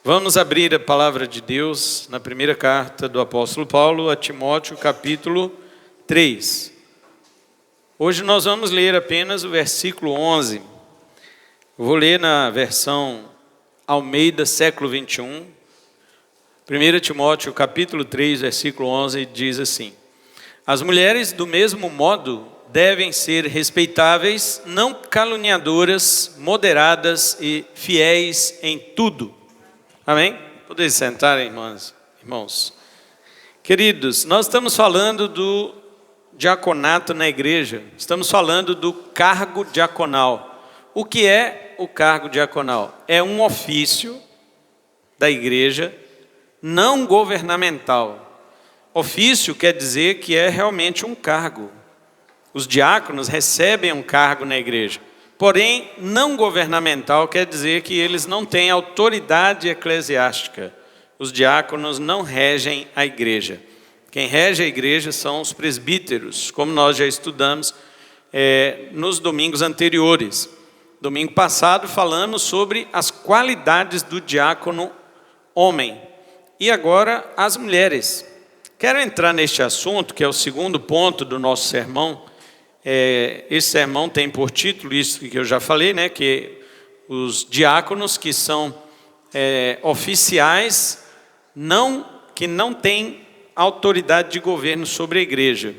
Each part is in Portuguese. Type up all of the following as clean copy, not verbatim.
Vamos abrir a palavra de Deus na primeira carta do apóstolo Paulo a Timóteo, capítulo 3. Hoje nós vamos ler apenas o versículo 11. Eu vou ler na versão Almeida, século 21. 1 Timóteo, capítulo 3, versículo 11, diz assim: As mulheres, do mesmo modo, devem ser respeitáveis, não caluniadoras, moderadas e fiéis em tudo. Amém? Podem sentar, irmãos. Queridos, nós estamos falando do diaconato na igreja. Estamos falando do cargo diaconal. O que é o cargo diaconal? É um ofício da igreja não governamental. Ofício quer dizer que é realmente um cargo. Os diáconos recebem um cargo na igreja. Porém, não governamental quer dizer que eles não têm autoridade eclesiástica. Os diáconos não regem a igreja. Quem rege a igreja são os presbíteros, como nós já estudamos nos domingos anteriores. Domingo passado falamos sobre as qualidades do diácono homem. E agora as mulheres. Quero entrar neste assunto, que é o segundo ponto do nosso sermão. Esse sermão tem por título isso que eu já falei, né? Que os diáconos que são oficiais, que não têm autoridade de governo sobre a igreja.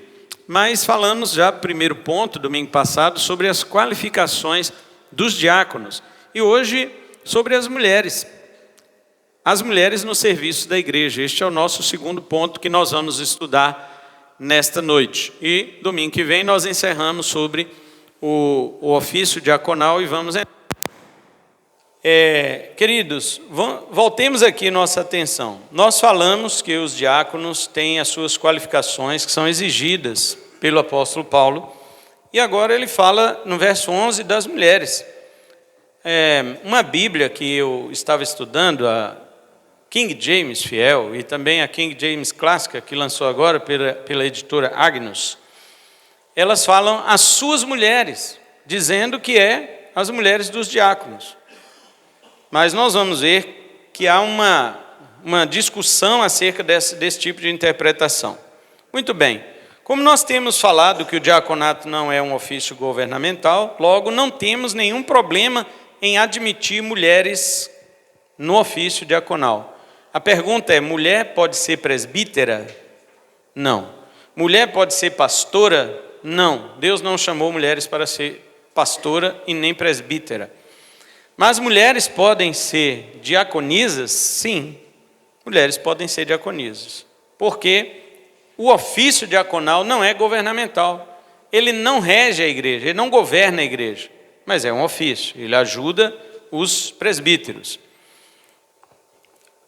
Mas falamos já, primeiro ponto, domingo passado, sobre as qualificações dos diáconos. E hoje, sobre as mulheres. As mulheres no serviço da igreja. Este é o nosso segundo ponto que nós vamos estudar nesta noite. E domingo que vem nós encerramos sobre o ofício diaconal e vamos... Queridos, voltemos aqui nossa atenção. Nós falamos que os diáconos têm as suas qualificações que são exigidas pelo apóstolo Paulo. E agora ele fala no verso 11 das mulheres. Uma Bíblia que eu estava estudando, a King James Fiel e também a King James Clássica, que lançou agora pela editora Agnus, elas falam as suas mulheres, dizendo que as mulheres dos diáconos. Mas nós vamos ver que há uma discussão acerca desse tipo de interpretação. Muito bem, como nós temos falado que o diaconato não é um ofício governamental, logo não temos nenhum problema em admitir mulheres no ofício diaconal. A pergunta é: mulher pode ser presbítera? Não. Mulher pode ser pastora? Não. Deus não chamou mulheres para ser pastora e nem presbítera. Mas mulheres podem ser diaconisas? Sim. Mulheres podem ser diaconisas. Porque o ofício diaconal não é governamental. Ele não rege a igreja, ele não governa a igreja. Mas é um ofício, ele ajuda os presbíteros.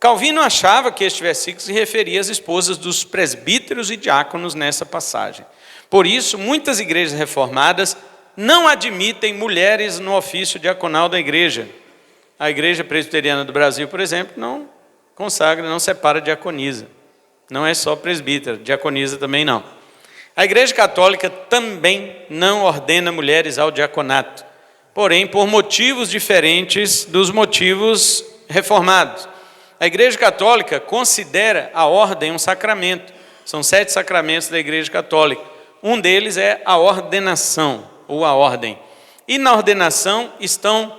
Calvino achava que este versículo se referia às esposas dos presbíteros e diáconos nessa passagem. Por isso, muitas igrejas reformadas não admitem mulheres no ofício diaconal da igreja. A Igreja Presbiteriana do Brasil, por exemplo, não consagra, não separa diaconisa. Não é só presbítera, diaconisa também não. A Igreja Católica também não ordena mulheres ao diaconato, porém por motivos diferentes dos motivos reformados. A Igreja Católica considera a ordem um sacramento. São 7 sacramentos da Igreja Católica. Um deles é a ordenação, ou a ordem. E na ordenação estão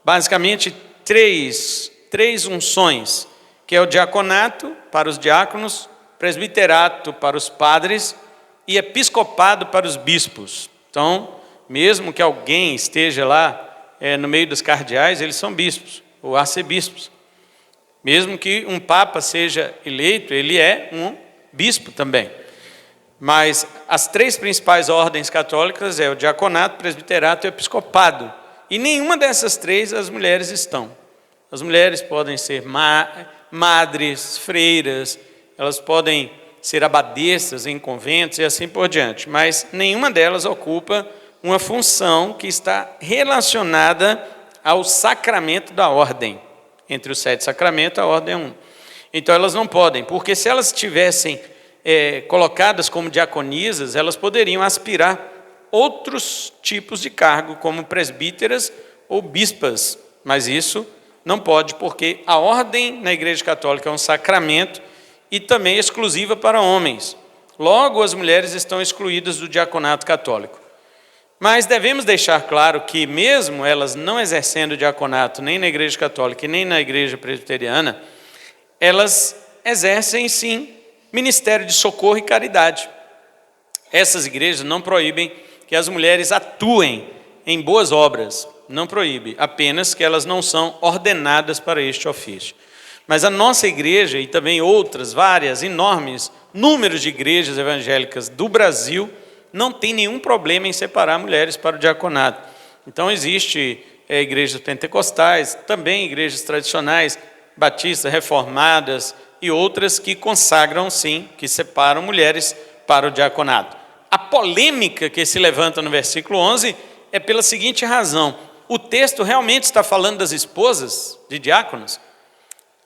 basicamente três unções, que é o diaconato para os diáconos, presbiterato para os padres e episcopado para os bispos. Então, mesmo que alguém esteja lá no meio dos cardeais, eles são bispos, ou arcebispos. Mesmo que um papa seja eleito, ele é um bispo também. Mas as 3 principais ordens católicas é o diaconato, presbiterato e o episcopado. E nenhuma dessas 3 as mulheres estão. As mulheres podem ser madres, freiras, elas podem ser abadesas em conventos e assim por diante. Mas nenhuma delas ocupa uma função que está relacionada ao sacramento da ordem. Entre os 7 sacramentos, a ordem é um. Então elas não podem, porque se elas estivessem colocadas como diaconisas, elas poderiam aspirar outros tipos de cargo, como presbíteras ou bispas, mas isso não pode, porque a ordem na Igreja Católica é um sacramento e também exclusiva para homens. Logo, as mulheres estão excluídas do diaconato católico. Mas devemos deixar claro que, mesmo elas não exercendo o diaconato nem na Igreja Católica e nem na Igreja Presbiteriana, elas exercem, sim, ministério de socorro e caridade. Essas igrejas não proíbem que as mulheres atuem em boas obras, não proíbe, apenas que elas não são ordenadas para este ofício. Mas a nossa igreja e também outras, várias, enormes, números de igrejas evangélicas do Brasil não tem nenhum problema em separar mulheres para o diaconato. Então, existe igrejas pentecostais, também igrejas tradicionais, batistas, reformadas e outras que consagram, sim, que separam mulheres para o diaconato. A polêmica que se levanta no versículo 11 é pela seguinte razão: o texto realmente está falando das esposas de diáconos?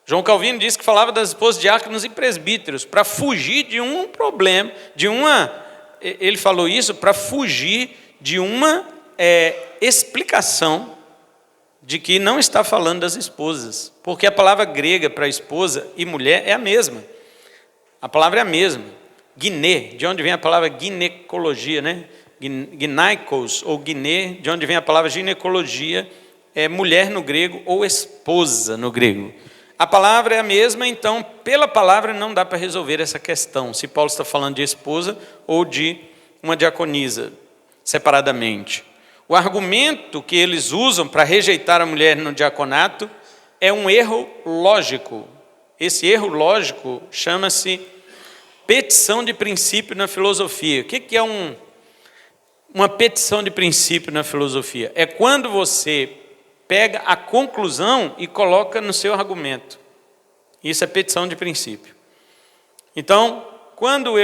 João Calvino disse que falava das esposas de diáconos e presbíteros, para fugir de um problema, ele falou isso para fugir de uma explicação de que não está falando das esposas, porque a palavra grega para esposa e mulher é a mesma. A palavra é a mesma. Guiné, de onde vem a palavra ginecologia, né? Gynaikos ou guiné, de onde vem a palavra ginecologia, é mulher no grego ou esposa no grego. A palavra é a mesma, então, pela palavra não dá para resolver essa questão, se Paulo está falando de esposa ou de uma diaconisa, separadamente. O argumento que eles usam para rejeitar a mulher no diaconato é um erro lógico. Esse erro lógico chama-se petição de princípio na filosofia. O que é uma petição de princípio na filosofia? É quando você pega a conclusão e coloca no seu argumento. Isso é petição de princípio. Então, quando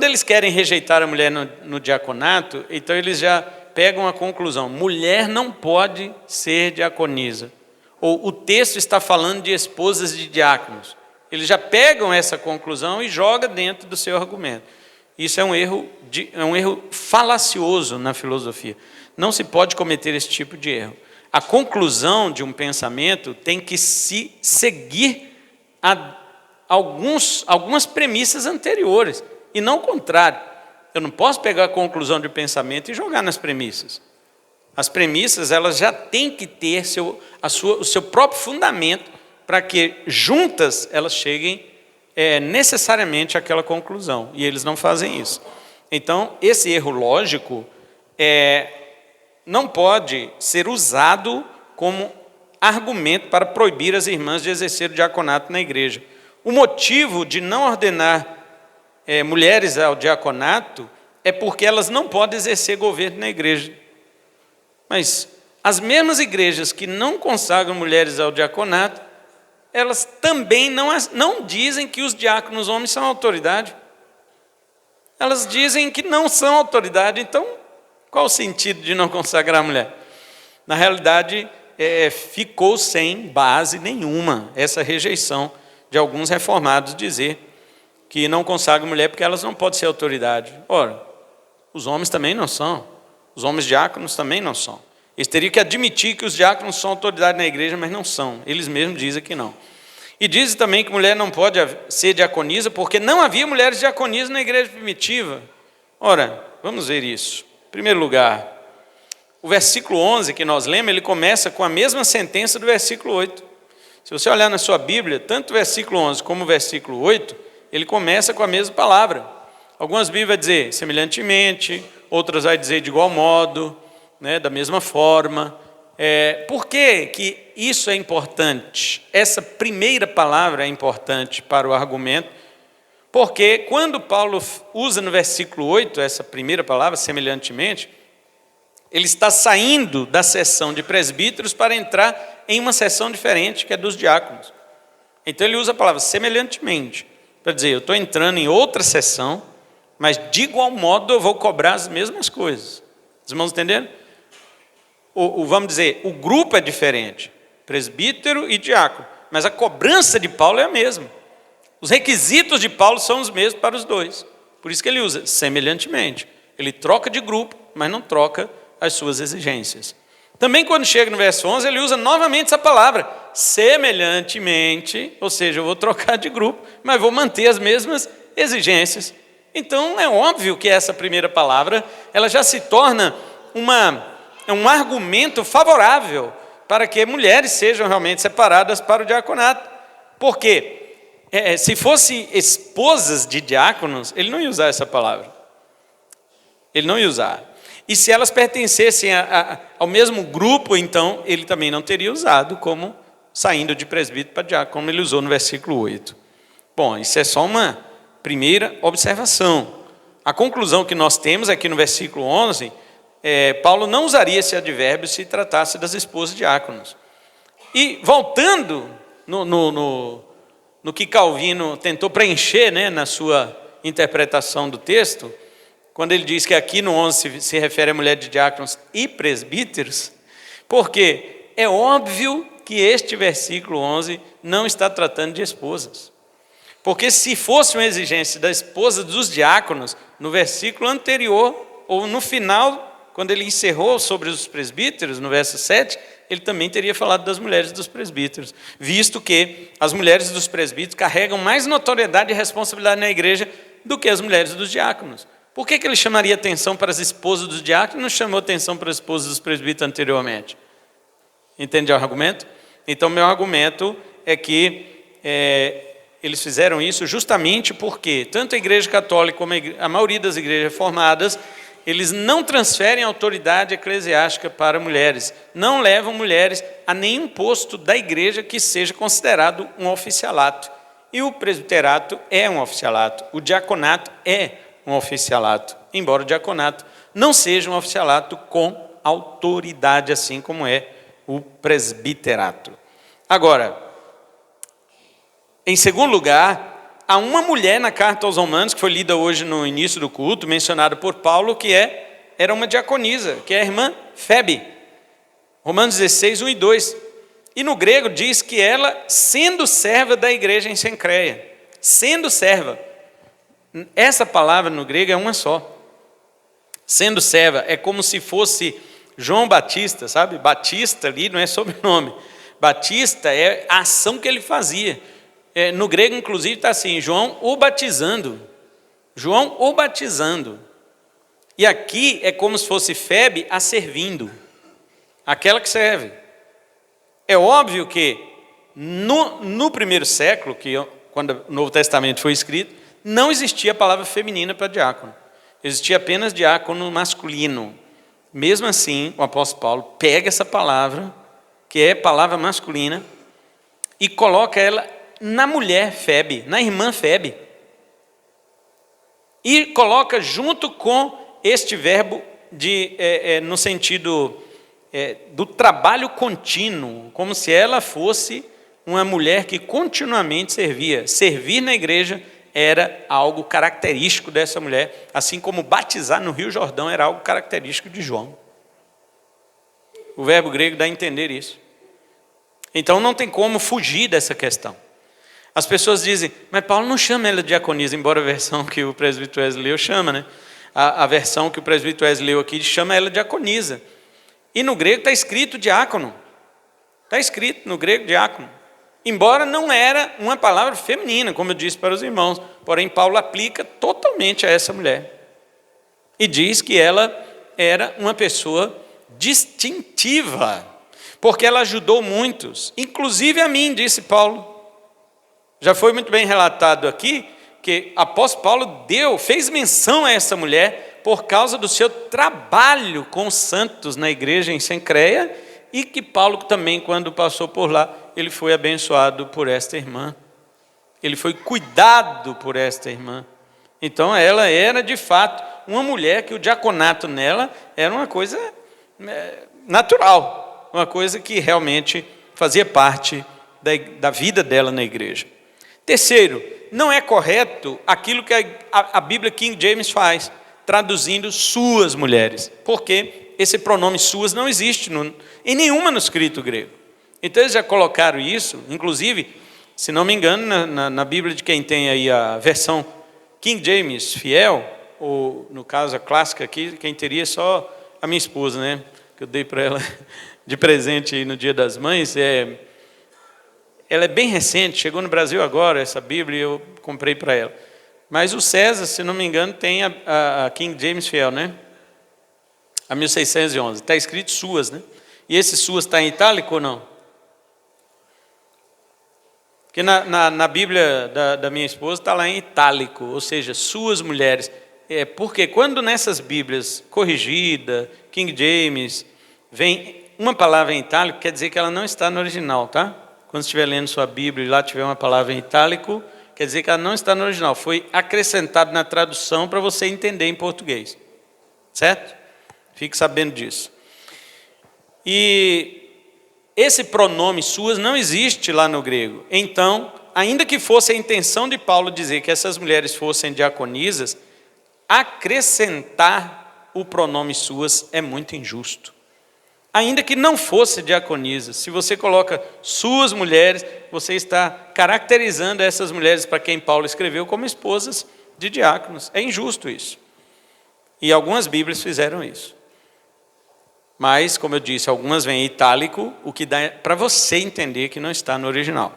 eles querem rejeitar a mulher no diaconato, então eles já pegam a conclusão: mulher não pode ser diaconisa. Ou o texto está falando de esposas de diáconos. Eles já pegam essa conclusão e jogam dentro do seu argumento. Isso é um erro falacioso na filosofia. Não se pode cometer esse tipo de erro. A conclusão de um pensamento tem que se seguir a algumas premissas anteriores, e não o contrário. Eu não posso pegar a conclusão de um pensamento e jogar nas premissas. As premissas, elas já têm que ter o seu próprio fundamento, para que juntas elas cheguem necessariamente àquela conclusão, e eles não fazem isso. Então, esse erro lógico não pode ser usado como argumento para proibir as irmãs de exercer o diaconato na igreja. O motivo de não ordenar mulheres ao diaconato é porque elas não podem exercer governo na igreja. Mas as mesmas igrejas que não consagram mulheres ao diaconato, elas também não dizem que os diáconos homens são autoridade. Elas dizem que não são autoridade. Então, qual o sentido de não consagrar a mulher? Na realidade, ficou sem base nenhuma essa rejeição de alguns reformados dizer que não consagram mulher porque elas não podem ser autoridade. Ora, os homens também não são. Os homens diáconos também não são. Eles teriam que admitir que os diáconos são autoridade na igreja, mas não são. Eles mesmos dizem que não. E dizem também que mulher não pode ser diaconisa porque não havia mulheres diaconisas na igreja primitiva. Ora, vamos ver isso. Em primeiro lugar, o versículo 11 que nós lemos, ele começa com a mesma sentença do versículo 8. Se você olhar na sua Bíblia, tanto o versículo 11 como o versículo 8, ele começa com a mesma palavra. Algumas Bíblias vão dizer semelhantemente, outras vão dizer de igual modo, né, da mesma forma. Por que isso é importante? Essa primeira palavra é importante para o argumento, porque quando Paulo usa no versículo 8 essa primeira palavra, semelhantemente, ele está saindo da seção de presbíteros para entrar em uma seção diferente, que é dos diáconos. Então ele usa a palavra semelhantemente, para dizer, eu estou entrando em outra seção, mas de igual modo eu vou cobrar as mesmas coisas. Os irmãos entenderam? Vamos dizer, o grupo é diferente, presbítero e diácono, mas a cobrança de Paulo é a mesma. Os requisitos de Paulo são os mesmos para os dois. Por isso que ele usa semelhantemente. Ele troca de grupo, mas não troca as suas exigências. Também quando chega no verso 11, ele usa novamente essa palavra, semelhantemente, ou seja, eu vou trocar de grupo, mas vou manter as mesmas exigências. Então é óbvio que essa primeira palavra, ela já se torna um argumento favorável para que mulheres sejam realmente separadas para o diaconato. Por quê? Se fosse esposas de diáconos, ele não ia usar essa palavra. Ele não ia usar. E se elas pertencessem ao mesmo grupo, então ele também não teria usado como saindo de presbítero para diácono, como ele usou no versículo 8. Bom, isso é só uma primeira observação. A conclusão que nós temos aqui no versículo 11, Paulo não usaria esse advérbio se tratasse das esposas de diáconos. E voltando no que Calvino tentou preencher, né, na sua interpretação do texto, quando ele diz que aqui no 11 se refere a mulher de diáconos e presbíteros, porque é óbvio que este versículo 11 não está tratando de esposas. Porque se fosse uma exigência da esposa dos diáconos, no versículo anterior, ou no final, quando ele encerrou sobre os presbíteros, no verso 7, ele também teria falado das mulheres dos presbíteros, visto que as mulheres dos presbíteros carregam mais notoriedade e responsabilidade na igreja do que as mulheres dos diáconos. Por que ele chamaria atenção para as esposas dos diáconos e não chamou atenção para as esposas dos presbíteros anteriormente? Entende o argumento? Então, meu argumento é que eles fizeram isso justamente porque tanto a igreja católica como a maioria das igrejas reformadas, eles não transferem autoridade eclesiástica para mulheres, não levam mulheres a nenhum posto da igreja que seja considerado um oficialato. E o presbiterato é um oficialato, o diaconato é um oficialato, embora o diaconato não seja um oficialato com autoridade, assim como é o presbiterato. Agora, em segundo lugar, há uma mulher na carta aos Romanos, que foi lida hoje no início do culto, mencionada por Paulo, que era uma diaconisa, que é a irmã Febe. Romanos 16, 1 e 2. E no grego diz que ela, sendo serva da igreja em Cencreia, sendo serva, essa palavra no grego é uma só. Sendo serva, é como se fosse João Batista, sabe? Batista ali não é sobrenome. Batista é a ação que ele fazia. No grego, inclusive, está assim, João o batizando. João o batizando. E aqui é como se fosse Febe a servindo. Aquela que serve. É óbvio que no primeiro século, quando o Novo Testamento foi escrito, não existia a palavra feminina para diácono. Existia apenas diácono masculino. Mesmo assim, o apóstolo Paulo pega essa palavra, que é palavra masculina, e coloca ela na mulher Febe, na irmã Febe. E coloca junto com este verbo no sentido do trabalho contínuo, como se ela fosse uma mulher que continuamente servia. Servir na igreja era algo característico dessa mulher, assim como batizar no Rio Jordão era algo característico de João. O verbo grego dá a entender isso. Então não tem como fugir dessa questão. As pessoas dizem, mas Paulo não chama ela de diaconisa, embora a versão que o presbítero Wesley leu chama, né? A versão que o presbítero Wesley leu aqui chama ela de diaconisa. E no grego está escrito diácono. Está escrito no grego diácono. Embora não era uma palavra feminina, como eu disse para os irmãos. Porém, Paulo aplica totalmente a essa mulher. E diz que ela era uma pessoa distintiva. Porque ela ajudou muitos. Inclusive a mim, disse Paulo. Já foi muito bem relatado aqui que apóstolo Paulo fez menção a essa mulher por causa do seu trabalho com os santos na igreja em Cencreia e que Paulo também, quando passou por lá, ele foi abençoado por esta irmã. Ele foi cuidado por esta irmã. Então ela era de fato uma mulher que o diaconato nela era uma coisa natural, uma coisa que realmente fazia parte da vida dela na igreja. Terceiro, não é correto aquilo que a Bíblia King James faz, traduzindo suas mulheres, porque esse pronome suas não existe em nenhum manuscrito grego. Então eles já colocaram isso, inclusive, se não me engano, na Bíblia de quem tem aí a versão King James fiel, ou no caso a clássica aqui, quem teria é só a minha esposa, né? que eu dei para ela de presente aí no Dia das Mães. Ela é bem recente, chegou no Brasil agora, essa Bíblia, eu comprei para ela. Mas o César, se não me engano, tem a King James Fiel, né? A 1611. Está escrito suas, né? E esse suas está em itálico ou não? Porque na Bíblia da minha esposa está lá em itálico, ou seja, suas mulheres. Porque quando nessas Bíblias corrigida, King James, vem uma palavra em itálico, quer dizer que ela não está no original, tá? Quando estiver lendo sua Bíblia e lá tiver uma palavra em itálico, quer dizer que ela não está no original. Foi acrescentado na tradução para você entender em português. Certo? Fique sabendo disso. E esse pronome suas não existe lá no grego. Então, ainda que fosse a intenção de Paulo dizer que essas mulheres fossem diaconisas, acrescentar o pronome suas é muito injusto. Ainda que não fosse diaconisa, se você coloca suas mulheres, você está caracterizando essas mulheres para quem Paulo escreveu como esposas de diáconos. É injusto isso. E algumas Bíblias fizeram isso. Mas, como eu disse, algumas vêm em itálico, o que dá para você entender que não está no original.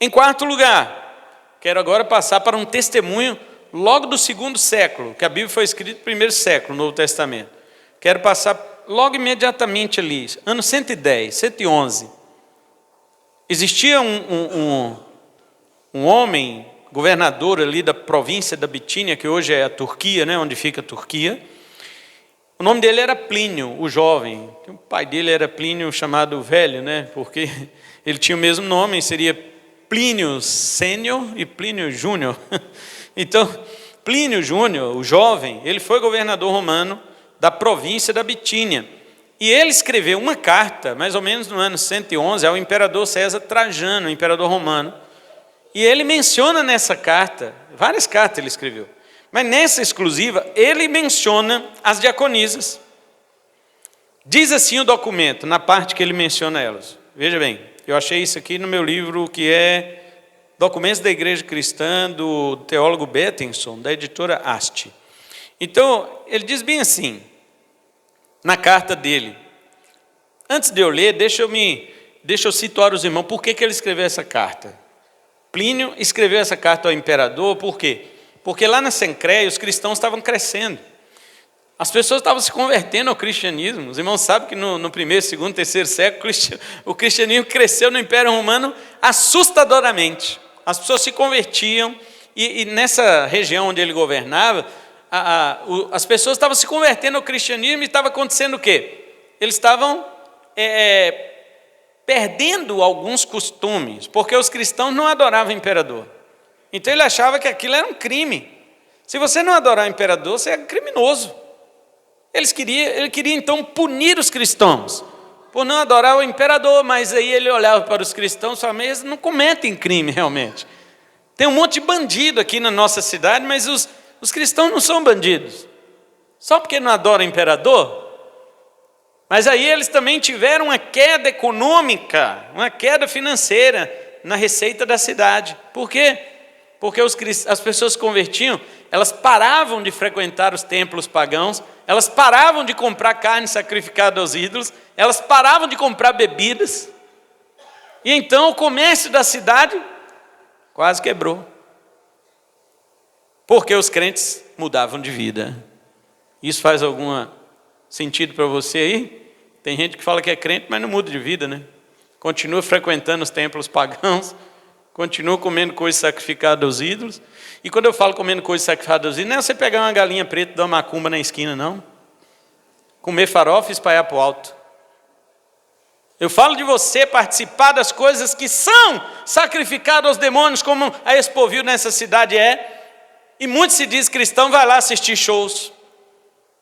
Em quarto lugar, quero agora passar para um testemunho logo do 2º século, que a Bíblia foi escrita no 1º século, no Novo Testamento. Quero passar logo imediatamente ali, ano 110, 111. Existia um homem, governador ali da província da Bitínia, que hoje é a Turquia, né, onde fica a Turquia. O nome dele era Plínio, o jovem. O pai dele era Plínio, chamado Velho, né, porque ele tinha o mesmo nome, seria Plínio Sênior e Plínio Júnior. Então, Plínio Júnior, o jovem, ele foi governador romano da província da Bitínia. E ele escreveu uma carta, mais ou menos no ano 111, ao imperador César Trajano, imperador romano. E ele menciona nessa carta, várias cartas ele escreveu, mas nessa exclusiva, ele menciona as diaconisas. Diz assim o documento, na parte que ele menciona elas. Veja bem, eu achei isso aqui no meu livro, que é Documentos da Igreja Cristã, do teólogo Bettenson, da editora Haste. Então, ele diz bem assim, na carta dele. Antes de eu ler, deixa eu situar os irmãos. Por que ele escreveu essa carta? Plínio escreveu essa carta ao imperador, por quê? Porque lá na Cencreia os cristãos estavam crescendo. As pessoas estavam se convertendo ao cristianismo. Os irmãos sabem que no 1º, 2º, 3º século, o cristianismo cresceu no Império Romano assustadoramente. As pessoas se convertiam, e nessa região onde ele governava, as pessoas estavam se convertendo ao cristianismo, e estava acontecendo o quê? Eles estavam perdendo alguns costumes, porque os cristãos não adoravam o imperador. Então ele achava que aquilo era um crime. Se você não adorar o imperador, você é criminoso. Ele queria então punir os cristãos por não adorar o imperador, mas aí ele olhava para os cristãos e falava, mas eles não cometem crime realmente. Tem um monte de bandido aqui na nossa cidade, mas os cristãos não são bandidos, só porque não adoram o imperador. Mas aí eles também tiveram uma queda econômica, uma queda financeira na receita da cidade. Por quê? Porque as pessoas se convertiam, elas paravam de frequentar os templos pagãos, elas paravam de comprar carne sacrificada aos ídolos, elas paravam de comprar bebidas, e então o comércio da cidade quase quebrou. Porque os crentes mudavam de vida. Isso faz algum sentido para você aí? Tem gente que fala que é crente, mas não muda de vida, né? Continua frequentando os templos pagãos, continua comendo coisas sacrificadas aos ídolos. E quando eu falo comendo coisas sacrificadas aos ídolos, não é você pegar uma galinha preta e dar uma macumba na esquina, não. Comer farofa e espalhar para o alto. Eu falo de você participar das coisas que são sacrificadas aos demônios, como a Expovil nessa cidade é. E muitos se diz cristão, vai lá assistir shows.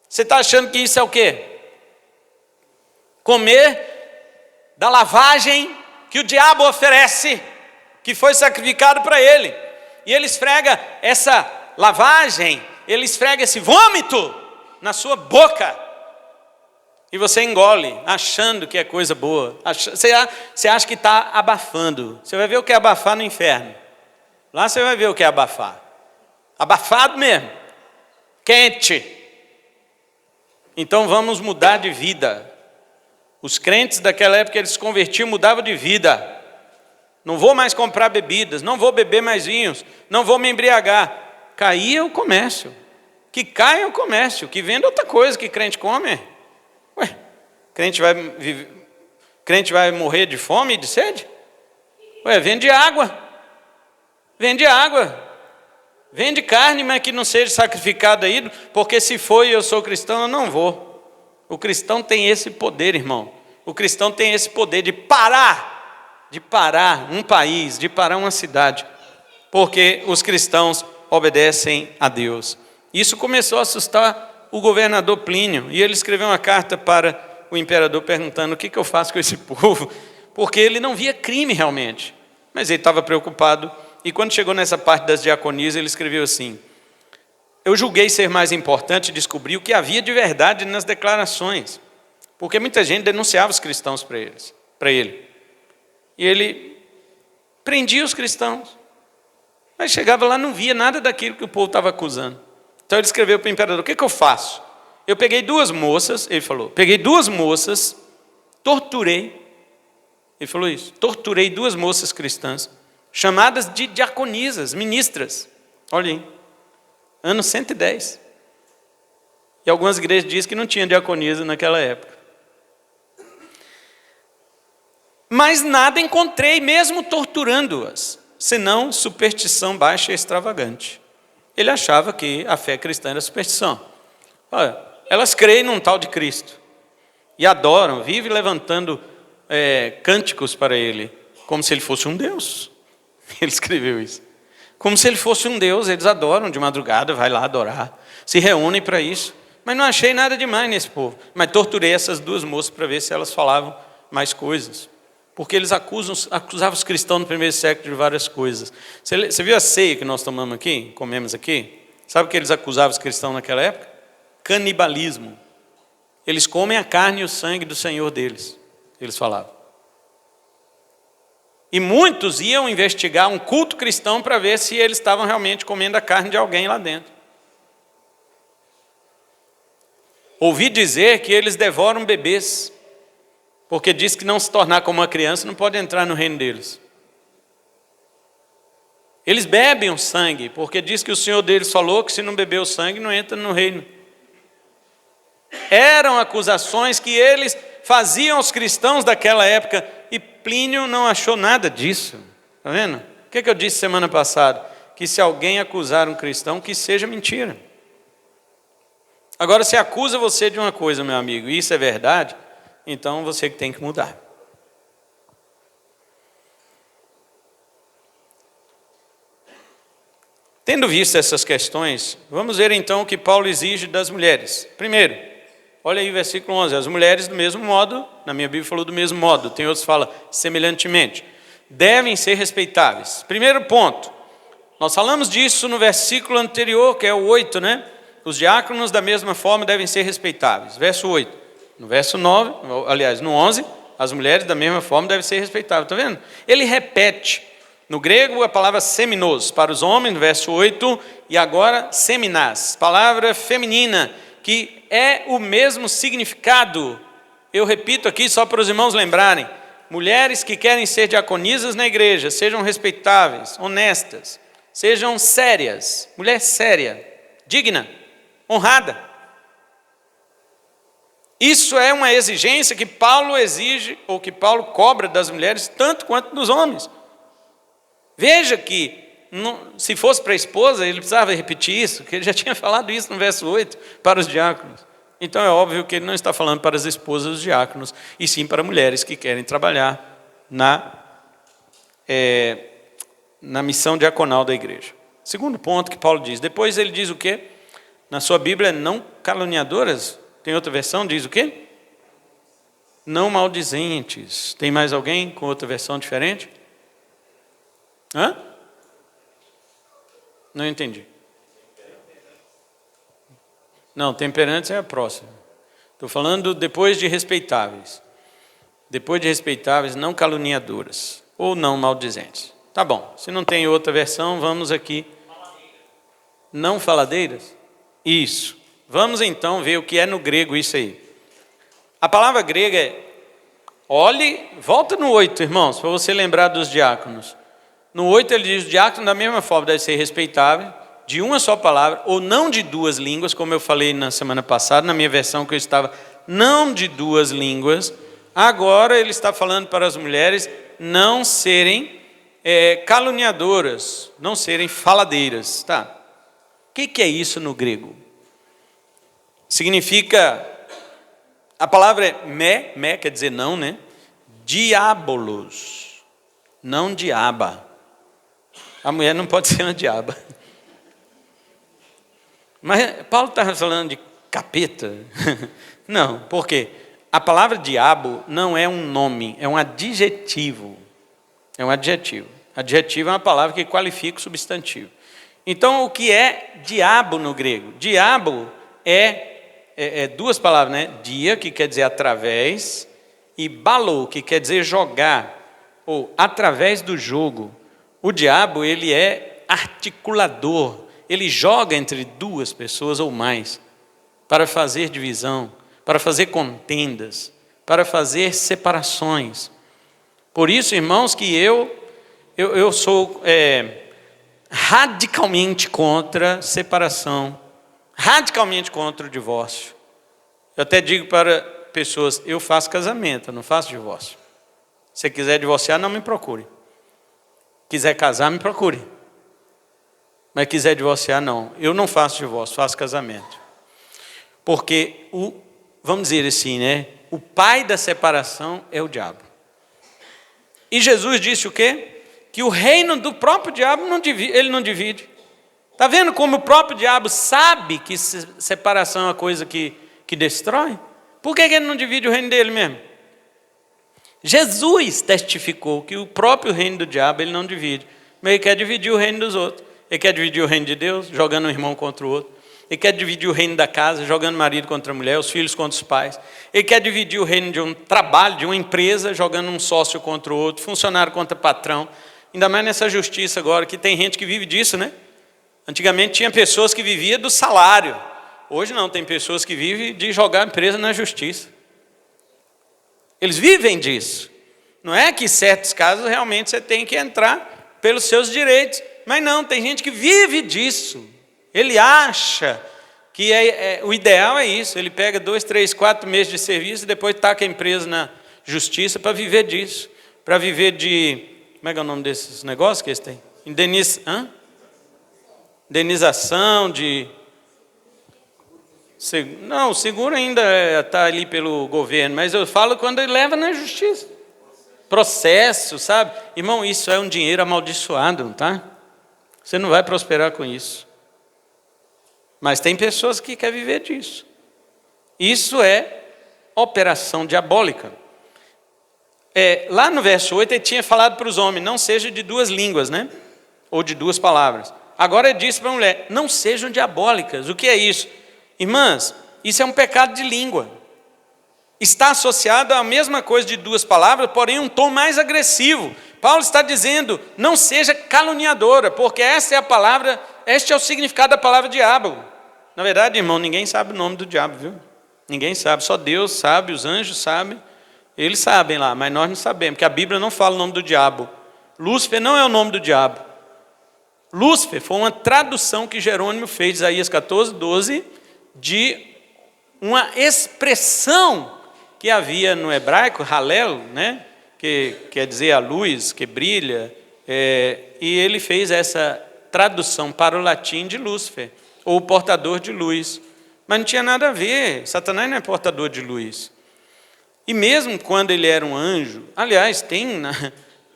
Você está achando que isso é o quê? Comer da lavagem que o diabo oferece, que foi sacrificado para ele. E ele esfrega essa lavagem, ele esfrega esse vômito na sua boca. E você engole, achando que é coisa boa. Você acha que está abafando. Você vai ver o que é abafar no inferno. Lá você vai ver o que é abafar. Abafado mesmo. Quente. Então vamos mudar de vida. Os crentes daquela época, eles se convertiam, mudavam de vida. Não vou mais comprar bebidas, não vou beber mais vinhos, não vou me embriagar. Caía o comércio. Que caia o comércio, que venda outra coisa que crente come. Ué, crente vai morrer de fome e de sede? Ué, vende água. Vende água. Vende carne, mas que não seja sacrificada aí, porque se for e eu sou cristão, eu não vou. O cristão tem esse poder, irmão. O cristão tem esse poder de parar um país, de parar uma cidade, porque os cristãos obedecem a Deus. Isso começou a assustar o governador Plínio, e ele escreveu uma carta para o imperador perguntando: o que eu faço com esse povo? Porque ele não via crime realmente, mas ele estava preocupado. E quando chegou nessa parte das diaconias, ele escreveu assim: eu julguei ser mais importante descobrir o que havia de verdade nas declarações, porque muita gente denunciava os cristãos para ele. E ele prendia os cristãos, mas chegava lá, não via nada daquilo que o povo estava acusando. Então ele escreveu para o imperador: o que eu faço? Eu peguei 2 moças, ele falou, peguei 2 moças, torturei, ele falou isso, torturei 2 moças cristãs, chamadas de diaconisas, ministras. Olha aí, ano 110. E algumas igrejas dizem que não tinha diaconisa naquela época. Mas nada encontrei, mesmo torturando-as, senão superstição baixa e extravagante. Ele achava que a fé cristã era superstição. Olha, elas creem num tal de Cristo e adoram, vivem levantando cânticos para ele, como se ele fosse um Deus. Ele escreveu isso. Como se ele fosse um Deus, eles adoram de madrugada, vai lá adorar, se reúnem para isso. Mas não achei nada demais nesse povo. Mas torturei essas 2 moças para ver se elas falavam mais coisas. Porque eles acusavam os cristãos no primeiro século de várias coisas. Você viu a ceia que nós tomamos aqui, comemos aqui? Sabe o que eles acusavam os cristãos naquela época? Canibalismo. Eles comem a carne e o sangue do Senhor deles, eles falavam. E muitos iam investigar um culto cristão para ver se eles estavam realmente comendo a carne de alguém lá dentro. Ouvi dizer que eles devoram bebês, porque diz que não se tornar como uma criança não pode entrar no reino deles. Eles bebem o sangue, porque diz que o Senhor deles falou que se não beber o sangue não entra no reino. Eram acusações que eles faziam aos cristãos daquela época, e Plínio não achou nada disso. Está vendo? O que eu disse semana passada? Que se alguém acusar um cristão, que seja mentira. Agora, se acusa você de uma coisa, meu amigo, e isso é verdade, então você que tem que mudar. Tendo visto essas questões, vamos ver então o que Paulo exige das mulheres. Primeiro, olha aí o versículo 11, as mulheres do mesmo modo, na minha Bíblia falou do mesmo modo, tem outros que falam semelhantemente, devem ser respeitáveis. Primeiro ponto, nós falamos disso no versículo anterior, que é o 8, né? Os diáconos da mesma forma devem ser respeitáveis. Verso 8. No verso 9, aliás, no 11, as mulheres da mesma forma devem ser respeitáveis. Está vendo? Ele repete, no grego, a palavra seminos para os homens, no verso 8, e agora seminás, palavra feminina, que é o mesmo significado. Eu repito aqui só para os irmãos lembrarem. Mulheres que querem ser diaconisas na igreja, sejam respeitáveis, honestas, sejam sérias, mulher séria, digna, honrada. Isso é uma exigência que Paulo exige, ou que Paulo cobra das mulheres, tanto quanto dos homens. Veja que, se fosse para a esposa, ele precisava repetir isso, porque ele já tinha falado isso no verso 8, para os diáconos. Então é óbvio que ele não está falando para as esposas dos diáconos, e sim para mulheres que querem trabalhar na missão diaconal da igreja. Segundo ponto que Paulo diz, depois ele diz o quê? Na sua Bíblia, não caluniadoras. Tem outra versão, diz o quê? Não maldizentes. Tem mais alguém com outra versão diferente? Hã? Não entendi. Não, temperantes é a próxima. Estou falando depois de respeitáveis. Depois de respeitáveis, não caluniadoras. Ou não maldizentes. Tá bom, se não tem outra versão, vamos aqui. Não faladeiras? Isso. Vamos então ver o que é no grego isso aí. A palavra grega Olhe, volta no 8, irmãos, para você lembrar dos diáconos. No 8 ele diz: o diácono da mesma forma deve ser respeitável, de uma só palavra, ou não de duas línguas, como eu falei na semana passada, na minha versão que eu estava, não de duas línguas. Agora ele está falando para as mulheres não serem caluniadoras, não serem faladeiras. Tá? O que é isso no grego? Significa, a palavra é me quer dizer não, né? Diabolos, não diaba. A mulher não pode ser uma diaba. Mas Paulo está falando de capeta? Não, por quê? A palavra diabo não é um nome, é um adjetivo. É um adjetivo. Adjetivo é uma palavra que qualifica o substantivo. Então, o que é diabo no grego? Diabo é duas palavras, né? Dia, que quer dizer através, e balo, que quer dizer jogar, ou através do jogo. O diabo, ele é articulador, ele joga entre duas pessoas ou mais, para fazer divisão, para fazer contendas, para fazer separações. Por isso, irmãos, que eu sou radicalmente contra separação, radicalmente contra o divórcio. Eu até digo para pessoas: eu faço casamento, eu não faço divórcio. Se você quiser divorciar, não me procure. Quiser casar, me procure. Mas quiser divorciar, não. Eu não faço divórcio, faço casamento. Porque, vamos dizer assim, né? O pai da separação é o diabo. E Jesus disse o quê? Que o reino do próprio diabo ele não divide. Está vendo como o próprio diabo sabe que separação é uma coisa que destrói? Por que ele não divide o reino dele mesmo? Jesus testificou que o próprio reino do diabo ele não divide. Mas ele quer dividir o reino dos outros. Ele quer dividir o reino de Deus, jogando um irmão contra o outro. Ele quer dividir o reino da casa, jogando o marido contra a mulher, os filhos contra os pais. Ele quer dividir o reino de um trabalho, de uma empresa, jogando um sócio contra o outro, funcionário contra patrão. Ainda mais nessa justiça agora, que tem gente que vive disso, né? Antigamente tinha pessoas que viviam do salário. Hoje não, tem pessoas que vivem de jogar a empresa na justiça. Eles vivem disso. Não é que em certos casos realmente você tem que entrar pelos seus direitos. Mas não, tem gente que vive disso. Ele acha que o ideal é isso. Ele pega 2, 3, 4 meses de serviço e depois taca a empresa na justiça para viver disso. Para viver de... Como é que é o nome desses negócios que eles têm? Indenização de... Não, o seguro ainda está ali pelo governo, mas eu falo quando ele leva na justiça. Processo, sabe? Irmão, isso é um dinheiro amaldiçoado, tá? Você não vai prosperar com isso. Mas tem pessoas que querem viver disso. Isso é operação diabólica. Lá no verso 8 ele tinha falado para os homens: não seja de duas línguas, né? Ou de duas palavras. Agora ele disse para a mulher: não sejam diabólicas. O que é isso? Irmãs, isso é um pecado de língua. Está associado à mesma coisa de duas palavras, porém um tom mais agressivo. Paulo está dizendo: não seja caluniadora, porque essa é a palavra, este é o significado da palavra diabo. Na verdade, irmão, ninguém sabe o nome do diabo, viu? Ninguém sabe, só Deus sabe, os anjos sabem, eles sabem lá, mas nós não sabemos, porque a Bíblia não fala o nome do diabo. Lúcifer não é o nome do diabo. Lúcifer foi uma tradução que Jerônimo fez, Isaías 14, 12, de uma expressão que havia no hebraico, halel, né? Que quer dizer a luz, que brilha, e ele fez essa tradução para o latim de Lúcifer, ou portador de luz. Mas não tinha nada a ver, Satanás não é portador de luz. E mesmo quando ele era um anjo, aliás, tem,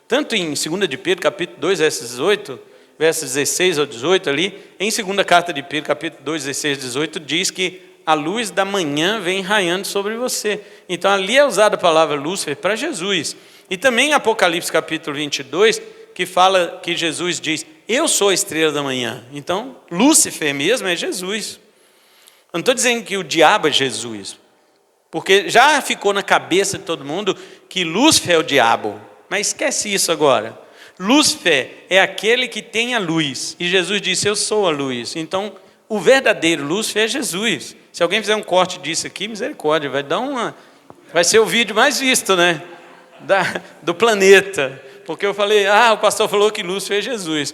tanto em 2 de Pedro, capítulo 2, versos 18, versos 16 ao 18 ali, em 2ª carta de Pedro, capítulo 2, 16 e 18, diz que a luz da manhã vem raiando sobre você. Então ali é usada a palavra Lúcifer para Jesus. E também em Apocalipse capítulo 22, que fala que Jesus diz: eu sou a estrela da manhã. Então Lúcifer mesmo é Jesus. Eu não estou dizendo que o diabo é Jesus, porque já ficou na cabeça de todo mundo que Lúcifer é o diabo. Mas esquece isso agora. Lúcifer é aquele que tem a luz. E Jesus disse: eu sou a luz. Então o verdadeiro Lúcifer é Jesus. Se alguém fizer um corte disso aqui, misericórdia, vai ser o vídeo mais visto, né? do planeta. Porque eu falei, o pastor falou que Lúcifer é Jesus.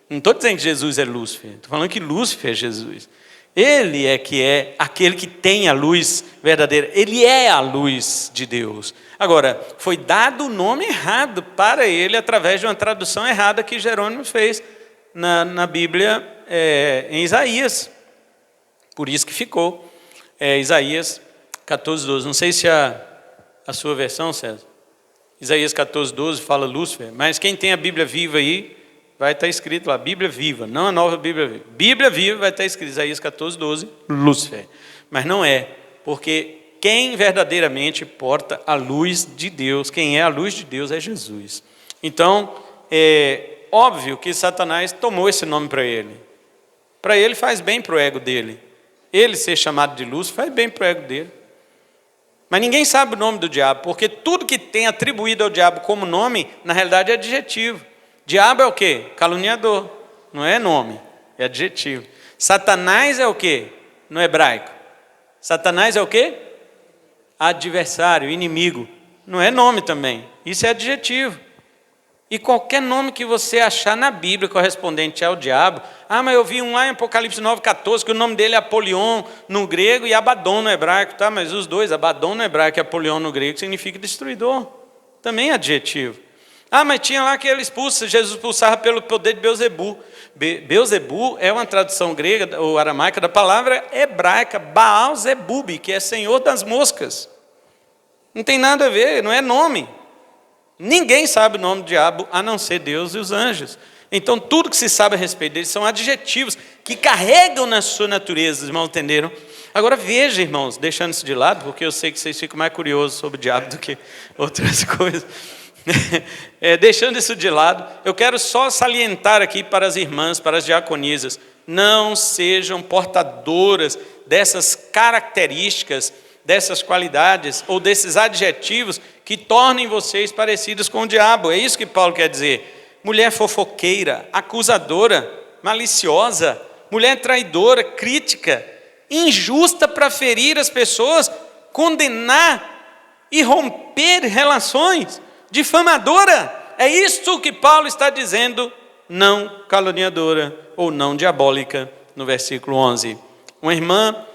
Não estou dizendo que Jesus é Lúcifer, estou falando que Lúcifer é Jesus. Ele é que é aquele que tem a luz verdadeira. Ele é a luz de Deus. Agora, foi dado o nome errado para ele através de uma tradução errada que Jerônimo fez na Bíblia, em Isaías. Por isso que ficou Isaías 14:12. Não sei se a sua versão, César, Isaías 14:12 fala Lúcifer, mas quem tem a Bíblia viva aí, vai estar escrito lá, Bíblia viva, não a nova Bíblia viva. Bíblia viva vai estar escrito, Isaías 14:12, Lúcifer. Mas não é, porque quem verdadeiramente porta a luz de Deus, quem é a luz de Deus é Jesus. Então, é óbvio que Satanás tomou esse nome para ele. Para ele faz bem para o ego dele. Ele ser chamado de Lúcifer faz bem para o ego dele. Mas ninguém sabe o nome do diabo, porque tudo que tem atribuído ao diabo como nome, na realidade é adjetivo. Diabo é o quê? Caluniador. Não é nome, é adjetivo. Satanás é o quê? No hebraico. Satanás é o quê? Adversário, inimigo. Não é nome também. Isso é adjetivo. E qualquer nome que você achar na Bíblia correspondente ao diabo, mas eu vi um lá em Apocalipse 9:14, que o nome dele é Apolion no grego e Abaddon no hebraico, tá? Mas os dois, Abaddon no hebraico e Apolion no grego, significa destruidor. Também é adjetivo. Mas tinha lá que ele expulsa, Jesus expulsava pelo poder de Beelzebu. Beelzebu é uma tradução grega ou aramaica da palavra hebraica, Baal-zebub, que é senhor das moscas. Não tem nada a ver, não é nome. Ninguém sabe o nome do diabo, a não ser Deus e os anjos. Então, tudo que se sabe a respeito deles são adjetivos que carregam na sua natureza, irmãos, entenderam? Agora, veja, irmãos, deixando isso de lado, porque eu sei que vocês ficam mais curiosos sobre o diabo do que outras coisas. Deixando isso de lado, eu quero só salientar aqui para as irmãs, para as diaconisas, não sejam portadoras dessas características, dessas qualidades ou desses adjetivos que tornem vocês parecidos com o diabo. É isso que Paulo quer dizer. Mulher fofoqueira, acusadora, maliciosa, mulher traidora, crítica, injusta para ferir as pessoas, condenar e romper relações, difamadora. É isso que Paulo está dizendo, não caluniadora ou não diabólica, no versículo 11. Uma irmã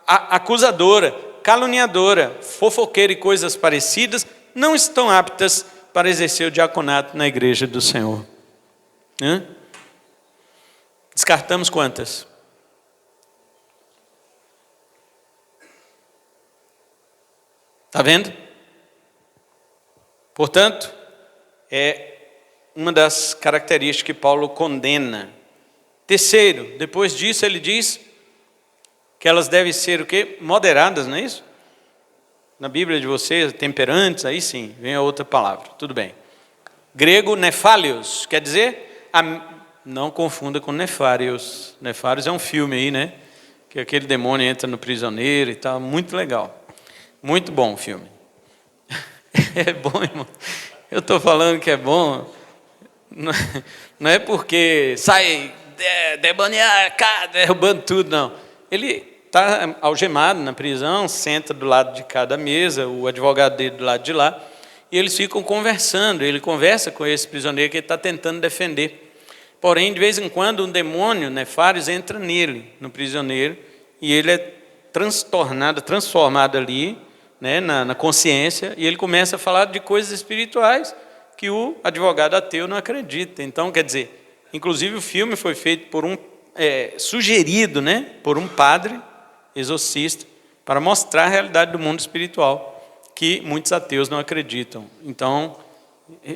acusadora, caluniadora, fofoqueira e coisas parecidas, não estão aptas para exercer o diaconato na igreja do Senhor. Descartamos quantas? Está vendo? Portanto, é uma das características que Paulo condena. Terceiro, depois disso ele diz que elas devem ser o quê? Moderadas, não é isso? Na Bíblia de vocês, temperantes, aí sim, vem a outra palavra, tudo bem. Grego, nefálios, quer dizer, não confunda com nefários. Nefários é um filme aí, né? Que aquele demônio entra no prisioneiro e tal, muito legal. Muito bom o filme. É bom, irmão. Eu estou falando que é bom, não é porque sai demoniado, derrubando tudo, não. Ele está algemado na prisão, senta do lado de cada mesa, o advogado dele do lado de lá, e eles ficam conversando. Ele conversa com esse prisioneiro que ele está tentando defender. Porém, de vez em quando, um demônio, nefários, entra nele, no prisioneiro, e ele é transformado ali, né, na consciência, e ele começa a falar de coisas espirituais que o advogado ateu não acredita. Então, quer dizer, inclusive o filme foi feito por sugerido, né, por um padre exorcista, para mostrar a realidade do mundo espiritual, que muitos ateus não acreditam. Então,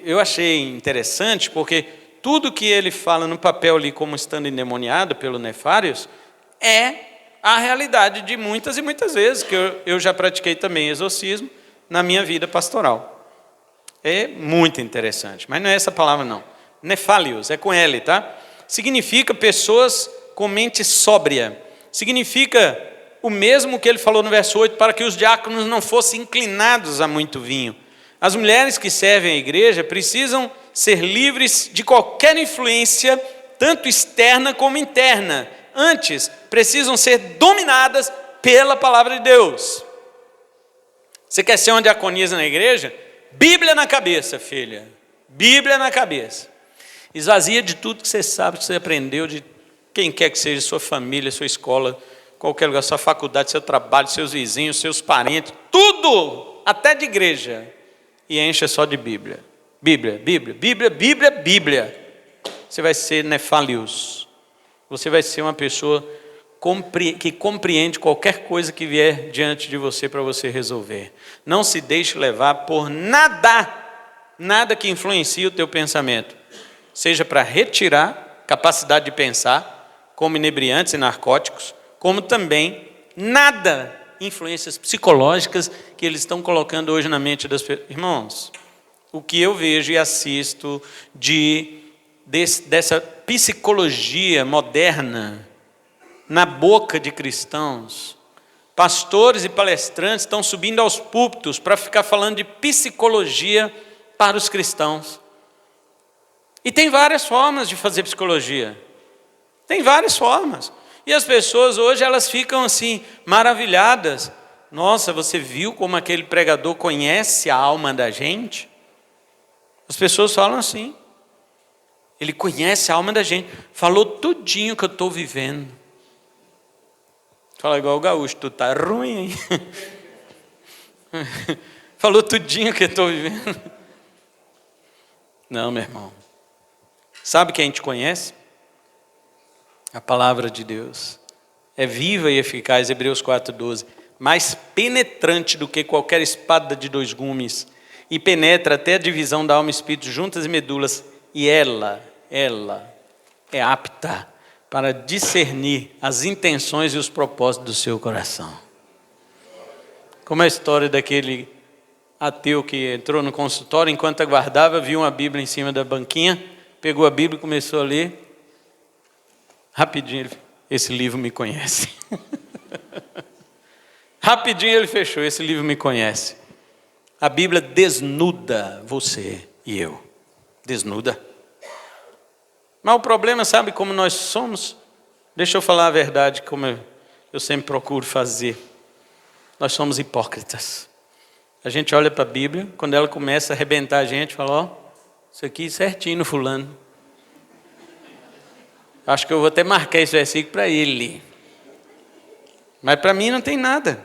eu achei interessante, porque tudo que ele fala no papel ali como estando endemoniado pelo nefários, é a realidade de muitas e muitas vezes, que eu já pratiquei também exorcismo na minha vida pastoral. É muito interessante, mas não é essa palavra não. Nefálios, é com L, tá? Significa pessoas com mente sóbria. Significa o mesmo que ele falou no verso 8, para que os diáconos não fossem inclinados a muito vinho. As mulheres que servem a igreja precisam ser livres de qualquer influência, tanto externa como interna. Antes, precisam ser dominadas pela palavra de Deus. Você quer ser uma diaconisa na igreja? Bíblia na cabeça, filha. Bíblia na cabeça. Esvazia de tudo que você sabe, que você aprendeu, de quem quer que seja, sua família, sua escola, qualquer lugar, sua faculdade, seu trabalho, seus vizinhos, seus parentes, tudo, até de igreja. E encha só de Bíblia. Bíblia, Bíblia, Bíblia, Bíblia, Bíblia. Você vai ser nefalios. Você vai ser uma pessoa que compreende qualquer coisa que vier diante de você para você resolver. Não se deixe levar por nada que influencie o teu pensamento. Seja para retirar capacidade de pensar, como inebriantes e narcóticos, como também influências psicológicas que eles estão colocando hoje na mente das pessoas. Irmãos, o que eu vejo e assisto dessa psicologia moderna na boca de cristãos, pastores e palestrantes estão subindo aos púlpitos para ficar falando de psicologia para os cristãos. E tem várias formas de fazer psicologia. Tem várias formas. E as pessoas hoje, elas ficam assim, maravilhadas. Nossa, você viu como aquele pregador conhece a alma da gente? As pessoas falam assim. Ele conhece a alma da gente. Falou tudinho que eu estou vivendo. Fala igual o gaúcho, tu tá ruim, hein? Falou tudinho que eu estou vivendo. Não, meu irmão. Sabe quem a gente conhece? A palavra de Deus. É viva e eficaz, Hebreus 4:12. Mais penetrante do que qualquer espada de 2 gumes. E penetra até a divisão da alma e espírito, juntas e medulas. E ela é apta para discernir as intenções e os propósitos do seu coração. Como a história daquele ateu que entrou no consultório, enquanto aguardava, viu uma Bíblia em cima da banquinha, pegou a Bíblia e começou a ler. Rapidinho, esse livro me conhece. Rapidinho ele fechou, esse livro me conhece. A Bíblia desnuda você e eu. Desnuda. Mas o problema, sabe como nós somos? Deixa eu falar a verdade, como eu sempre procuro fazer. Nós somos hipócritas. A gente olha para a Bíblia, quando ela começa a arrebentar a gente, fala, ó, isso aqui certinho no fulano. Acho que eu vou até marcar esse versículo para ele. Mas para mim não tem nada.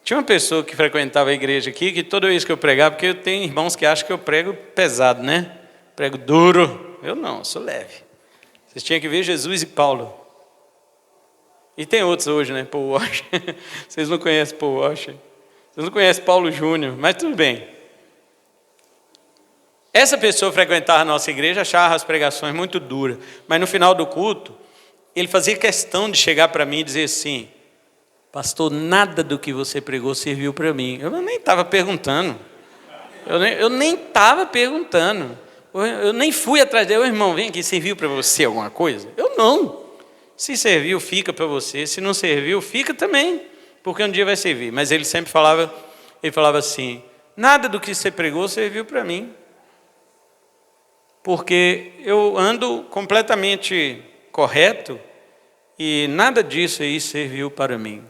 Tinha uma pessoa que frequentava a igreja aqui, que toda vez que eu pregava, porque eu tenho irmãos que acham que eu prego pesado, né? Prego duro. Eu não, eu sou leve. Vocês tinham que ver Jesus e Paulo. E tem outros hoje, né? Paul Washer. Vocês não conhecem Paul Washer. Vocês não conhecem Paulo Júnior, mas tudo bem. Essa pessoa frequentava a nossa igreja, achava as pregações muito duras. Mas no final do culto, ele fazia questão de chegar para mim e dizer assim, pastor, nada do que você pregou serviu para mim. Eu nem estava perguntando. Eu nem estava perguntando. Eu nem fui atrás dele. Irmão, vem aqui, serviu para você alguma coisa? Eu não. Se serviu, fica para você. Se não serviu, fica também. Porque um dia vai servir. Mas ele sempre falava assim, nada do que você pregou serviu para mim. Porque eu ando completamente correto e nada disso aí serviu para mim.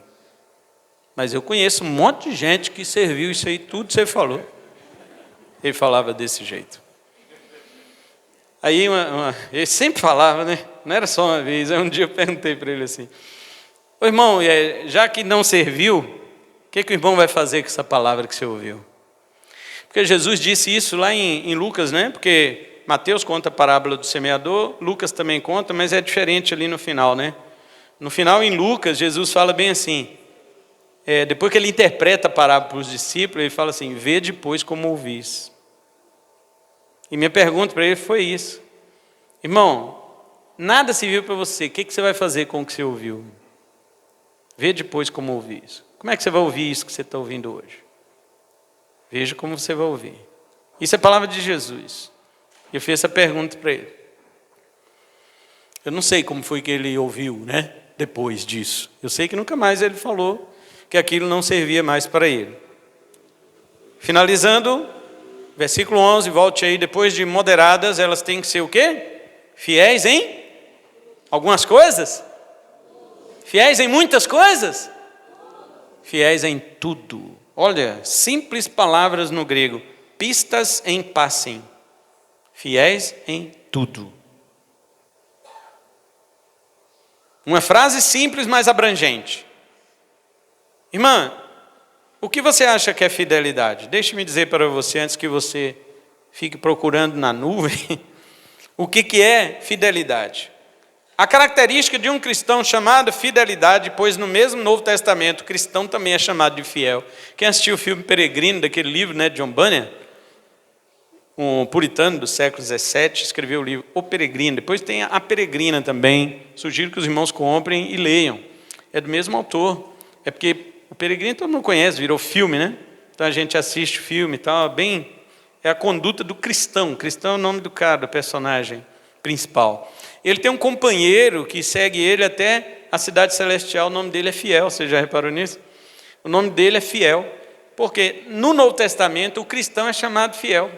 Mas eu conheço um monte de gente que serviu isso aí, tudo que você falou. Ele falava desse jeito. Aí ele sempre falava, né? Não era só uma vez. Aí um dia eu perguntei para ele assim, ô irmão, já que não serviu, o que o irmão vai fazer com essa palavra que você ouviu? Porque Jesus disse isso lá em Lucas, né? Porque Mateus conta a parábola do semeador, Lucas também conta, mas é diferente ali no final, né? No final, em Lucas, Jesus fala bem assim, depois que ele interpreta a parábola para os discípulos, ele fala assim, vê depois como ouvis. E minha pergunta para ele foi isso. Irmão, nada serviu para você, o que você vai fazer com o que você ouviu? Vê depois como ouvis. Como é que você vai ouvir isso que você está ouvindo hoje? Veja como você vai ouvir. Isso é a palavra de Jesus. Eu fiz essa pergunta para ele. Eu não sei como foi que ele ouviu, né? Depois disso. Eu sei que nunca mais ele falou que aquilo não servia mais para ele. Finalizando, versículo 11, volte aí. Depois de moderadas, elas têm que ser o quê? Fiéis em algumas coisas? Fiéis em muitas coisas? Fiéis em tudo. Olha, simples palavras no grego. Pistas em passem. Fiéis em tudo. Uma frase simples, mas abrangente. Irmã, o que você acha que é fidelidade? Deixe-me dizer para você, antes que você fique procurando na nuvem, o que é fidelidade. A característica de um cristão chamado fidelidade, pois no mesmo Novo Testamento, o cristão também é chamado de fiel. Quem assistiu o filme Peregrino, daquele livro, né, de John Bunyan, um puritano do século XVII, escreveu o livro O Peregrino. Depois tem a Peregrina também. Sugiro que os irmãos comprem e leiam. É do mesmo autor. É porque o Peregrino todo mundo conhece, virou filme, né? Então a gente assiste o filme e tal. É a conduta do cristão. Cristão é o nome do cara, do personagem principal. Ele tem um companheiro que segue ele até a cidade celestial. O nome dele é Fiel. Você já reparou nisso? O nome dele é Fiel. Porque no Novo Testamento o cristão é chamado fiel.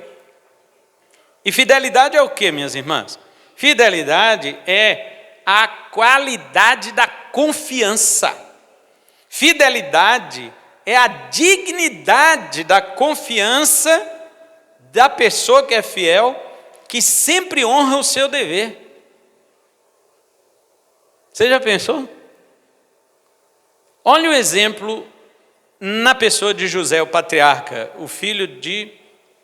E fidelidade é o que, minhas irmãs? Fidelidade é a qualidade da confiança. Fidelidade é a dignidade da confiança da pessoa que é fiel, que sempre honra o seu dever. Você já pensou? Olha o exemplo na pessoa de José, o patriarca, o filho de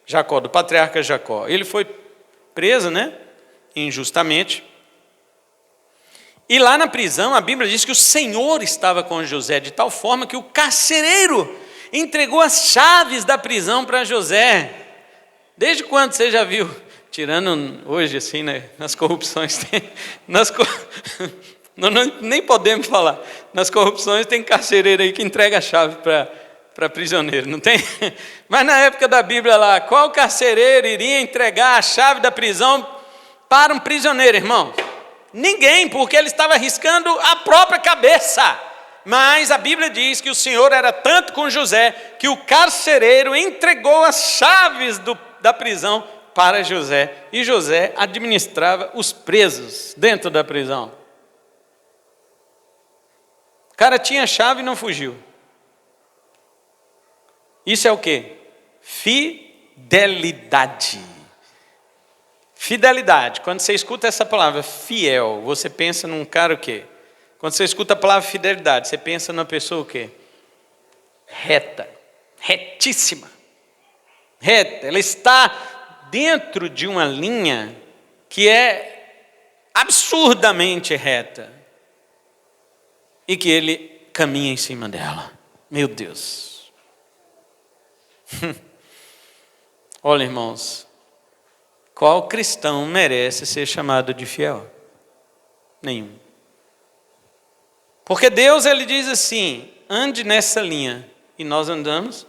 Jacó, do patriarca Jacó. Ele foi preso, né? Injustamente. E lá na prisão, a Bíblia diz que o Senhor estava com José, de tal forma que o carcereiro entregou as chaves da prisão para José. Desde quando você já viu? Tirando hoje, assim, né? Nas corrupções tem... nem podemos falar. Nas corrupções tem carcereiro aí que entrega a chave para prisioneiro, não tem? Mas na época da Bíblia lá, qual carcereiro iria entregar a chave da prisão para um prisioneiro, irmão? Ninguém, porque ele estava arriscando a própria cabeça. Mas a Bíblia diz que o Senhor era tanto com José, que o carcereiro entregou as chaves da prisão para José. E José administrava os presos dentro da prisão. O cara tinha a chave e não fugiu. Isso é o quê? Fidelidade. Fidelidade. Quando você escuta essa palavra fiel, você pensa num cara o quê? Quando você escuta a palavra fidelidade, você pensa numa pessoa o quê? Reta. Retíssima. Reta. Ela está dentro de uma linha que é absurdamente reta. E que ele caminha em cima dela. Meu Deus. Olha, irmãos, qual cristão merece ser chamado de fiel? Nenhum. Porque Deus, ele diz assim, ande nessa linha, e nós andamos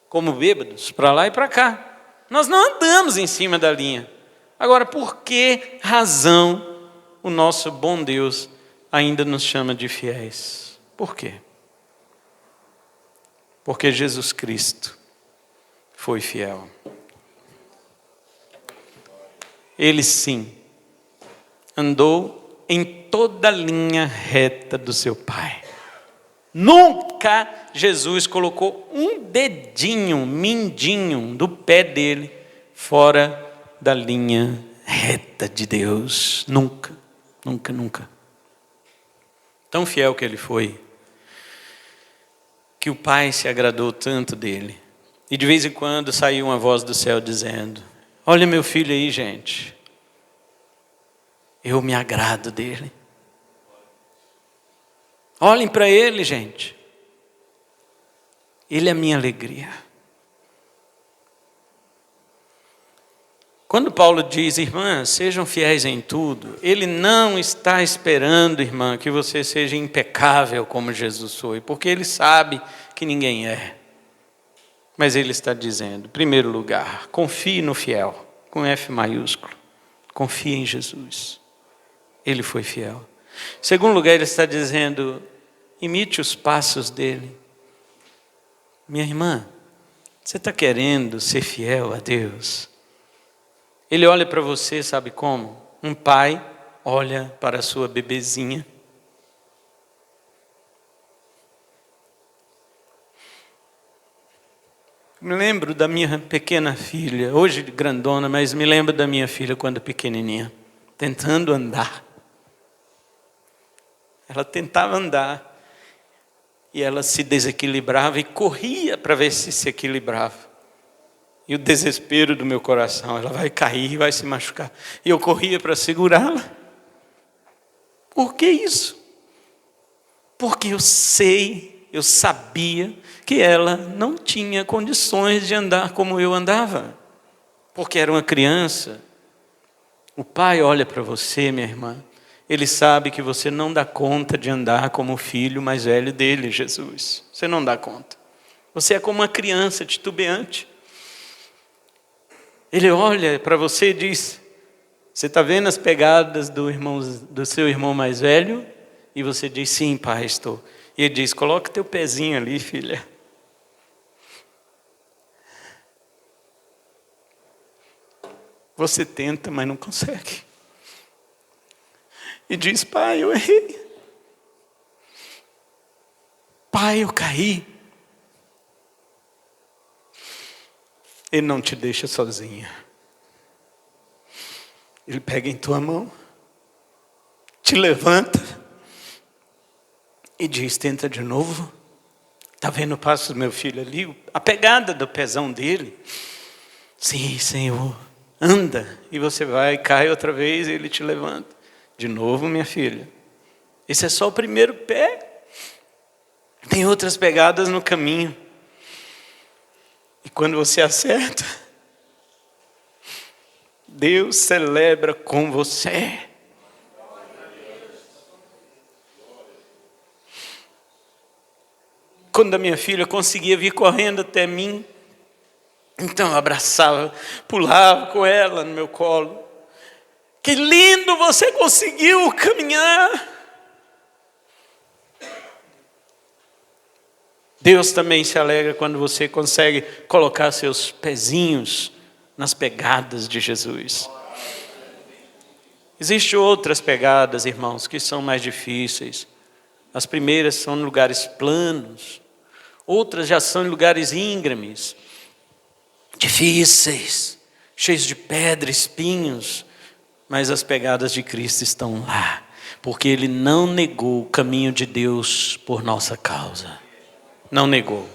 como bêbados, para lá e para cá. Nós não andamos em cima da linha. Agora, por que razão o nosso bom Deus ainda nos chama de fiéis? Por quê? Porque Jesus Cristo foi fiel. Ele sim andou em toda a linha reta do seu Pai. Nunca Jesus colocou um dedinho, mindinho do pé dele fora da linha reta de Deus. Nunca, nunca, nunca. Tão fiel que ele foi, que o Pai se agradou tanto dele. E de vez em quando saiu uma voz do céu dizendo, olha meu filho aí, gente. Eu me agrado dele. Olhem para ele, gente. Ele é a minha alegria. Quando Paulo diz, irmã, sejam fiéis em tudo, ele não está esperando, irmã, que você seja impecável como Jesus foi, porque ele sabe que ninguém é. Mas ele está dizendo, em primeiro lugar, confie no fiel, com F maiúsculo. Confie em Jesus. Ele foi fiel. Em segundo lugar, ele está dizendo, imite os passos dele. Minha irmã, você está querendo ser fiel a Deus? Ele olha para você, sabe como? Um pai olha para a sua bebezinha. Me lembro da minha pequena filha, hoje grandona, mas me lembro da minha filha quando pequenininha, tentando andar. Ela tentava andar e ela se desequilibrava e corria para ver se equilibrava. E o desespero do meu coração, ela vai cair, vai se machucar. E eu corria para segurá-la. Por que isso? Porque eu sabia que ela não tinha condições de andar como eu andava. Porque era uma criança. O pai olha para você, minha irmã, ele sabe que você não dá conta de andar como o filho mais velho dele, Jesus. Você não dá conta. Você é como uma criança titubeante. Ele olha para você e diz: você está vendo as pegadas do seu irmão mais velho? E você diz: sim, pai, estou. E ele diz: coloca teu pezinho ali, filha. Você tenta, mas não consegue. E diz: pai, eu errei. Pai, eu caí. Ele não te deixa sozinha. Ele pega em tua mão, te levanta e diz: tenta de novo. Está vendo o passo do meu filho ali? A pegada do pezão dele. Sim, Senhor. Anda. E você vai, cai outra vez e ele te levanta. De novo, minha filha. Esse é só o primeiro pé. Tem outras pegadas no caminho. E quando você acerta, Deus celebra com você. Quando a minha filha conseguia vir correndo até mim, então eu abraçava, pulava com ela no meu colo. Que lindo, você conseguiu caminhar. Deus também se alegra quando você consegue colocar seus pezinhos nas pegadas de Jesus. Existem outras pegadas, irmãos, que são mais difíceis. As primeiras são em lugares planos. Outras já são em lugares íngremes, difíceis, cheios de pedra, espinhos. Mas as pegadas de Cristo estão lá, porque Ele não negou o caminho de Deus por nossa causa. Não negou.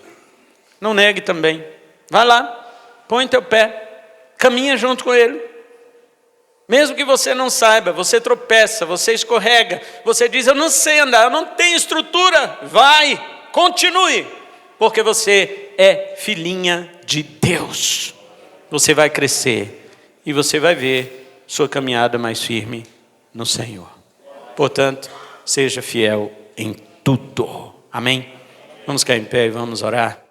Não negue também. Vai lá, põe teu pé, caminha junto com Ele. Mesmo que você não saiba, você tropeça, você escorrega, você diz: eu não sei andar, eu não tenho estrutura. Vai, continue, porque você é filhinha de Deus. Você vai crescer e você vai ver sua caminhada mais firme no Senhor. Portanto, seja fiel em tudo. Amém? Vamos cair em pé e vamos orar.